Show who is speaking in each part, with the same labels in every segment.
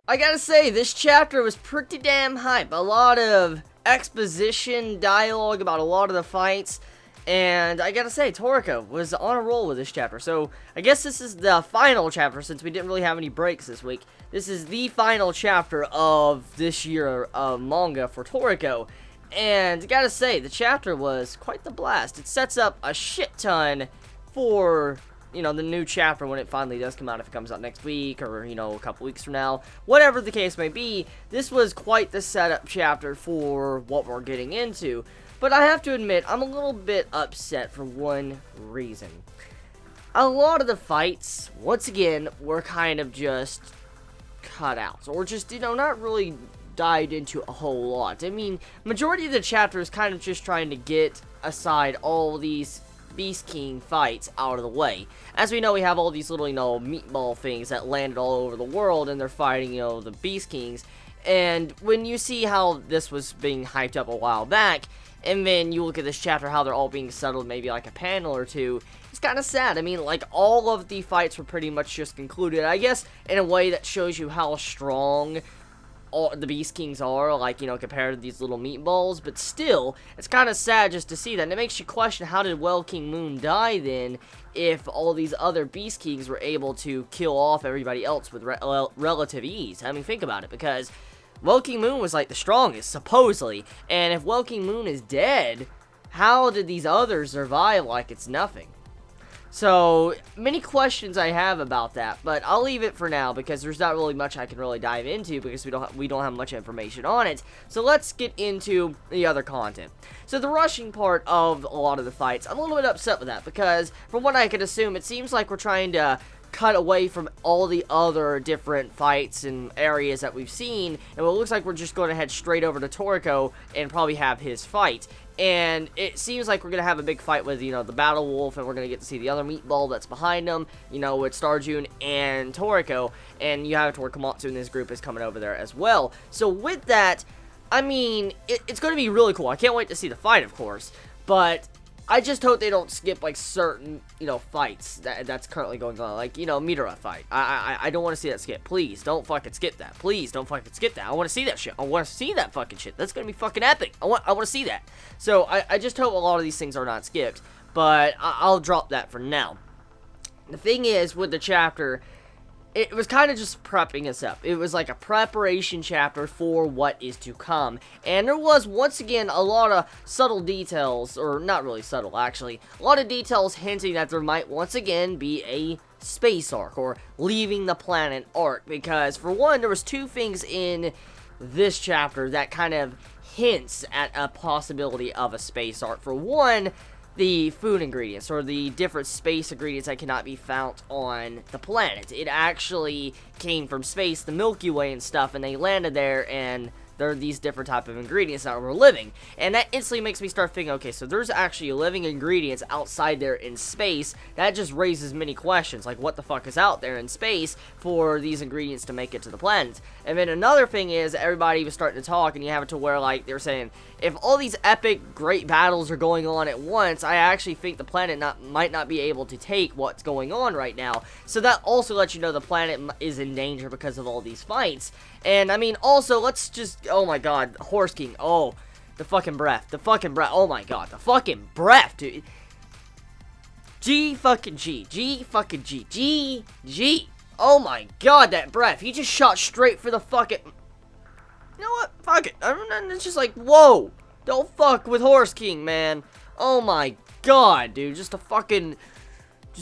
Speaker 1: I gotta say, this chapter was pretty damn hype. A lot of exposition, dialogue about a lot of the fights, and I gotta say, Toriko was on a roll with this chapter. So, I guess this is the final chapter, since we didn't really have any breaks this week. This is the final chapter of this year of manga for Toriko. And, I gotta say, the chapter was quite the blast. It sets up a shit ton for, you know, the new chapter when it finally does come out, if it comes out next week or, you know, a couple weeks from now. Whatever the case may be, this was quite the setup chapter for what we're getting into. But I have to admit, I'm a little bit upset for one reason. A lot of the fights, once again, were kind of just cutouts, or just, you know, not really dived into a whole lot. I mean, majority of the chapter is kind of just trying to get aside all these Beast King fights out of the way. As we know, we have all these little, you know, meatball things that landed all over the world, and they're fighting, you know, the Beast Kings. And when you see how this was being hyped up a while back, and then you look at this chapter, how they're all being settled, maybe like a panel or two, it's kind of sad. I mean, like, all of the fights were pretty much just concluded, I guess, in a way that shows you how strong all the Beast Kings are, like, you know, compared to these little meatballs. But still, it's kind of sad just to see that, and it makes you question, how did King Moon die then, if all these other Beast Kings were able to kill off everybody else with relative ease? I mean, think about it, because King Moon was, like, the strongest, supposedly, and if King Moon is dead, how did these others survive like it's nothing? So, many questions I have about that, but I'll leave it for now, because there's not really much I can really dive into, because we don't have much information on it. So let's get into the other content. So the rushing part of a lot of the fights, I'm a little bit upset with that, because from what I could assume, it seems like we're trying to cut away from all the other different fights and areas that we've seen, and it looks like we're just going to head straight over to Toriko and probably have his fight. And it seems like we're going to have a big fight with, you know, the Battle Wolf, and we're going to get to see the other meatball that's behind him, you know, with Starjun and Toriko, and you have Torikomatsu and his group is coming over there as well. So with that, I mean, it's going to be really cool. I can't wait to see the fight, of course, but I just hope they don't skip, like, certain, you know, fights that's currently going on. Like, you know, Midora fight. I don't want to see that skip. Please, don't fucking skip that. Please, don't fucking skip that. I want to see that shit. I want to see that fucking shit. That's going to be fucking epic. I want to see that. So, I just hope a lot of these things are not skipped. But, I'll drop that for now. The thing is, with the chapter, it was kind of just prepping us up. It was like a preparation chapter for what is to come. And there was, once again, a lot of subtle details, or not really subtle, actually. A lot of details hinting that there might, once again, be a space arc, or leaving the planet arc. Because, for one, there was two things in this chapter that kind of hints at a possibility of a space arc. For one, the food ingredients, or the different space ingredients that cannot be found on the planet. It actually came from space, the Milky Way and stuff, and they landed there, and there are these different type of ingredients that were living. And that instantly makes me start thinking, okay, so there's actually living ingredients outside there in space. That just raises many questions, like what the fuck is out there in space for these ingredients to make it to the planet. And then another thing is, everybody was starting to talk, and you have it to where, like, they were saying, if all these epic, great battles are going on at once, I actually think the planet might not be able to take what's going on right now. So that also lets you know the planet is in danger because of all these fights. And, I mean, also, let's just, oh my god, Horse King, oh, the fucking breath, oh my god, the fucking breath, dude. G, oh my god, that breath, he just shot straight for the fucking, you know what, fuck it, it's just like, whoa, don't fuck with Horse King, man, oh my god, dude, just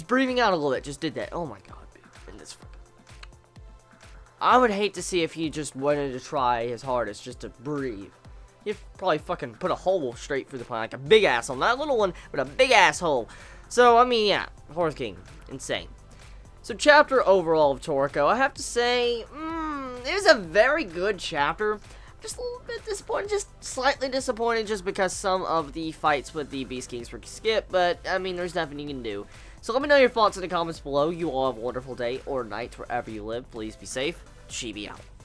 Speaker 1: breathing out a little bit, just did that, oh my god, dude, and this fucking, I would hate to see if he just wanted to try his hardest just to breathe. He'd probably fucking put a hole straight through the planet, like a big asshole, not a little one, but a big asshole. So, I mean, yeah, Horse King, insane. So, chapter overall of Toriko, I have to say, it was a very good chapter. Just a little bit disappointed, just slightly disappointed, just because some of the fights with the Beast Kings were skipped, but, I mean, there's nothing you can do. So, let me know your thoughts in the comments below. You all have a wonderful day or night wherever you live. Please be safe. Chibi out.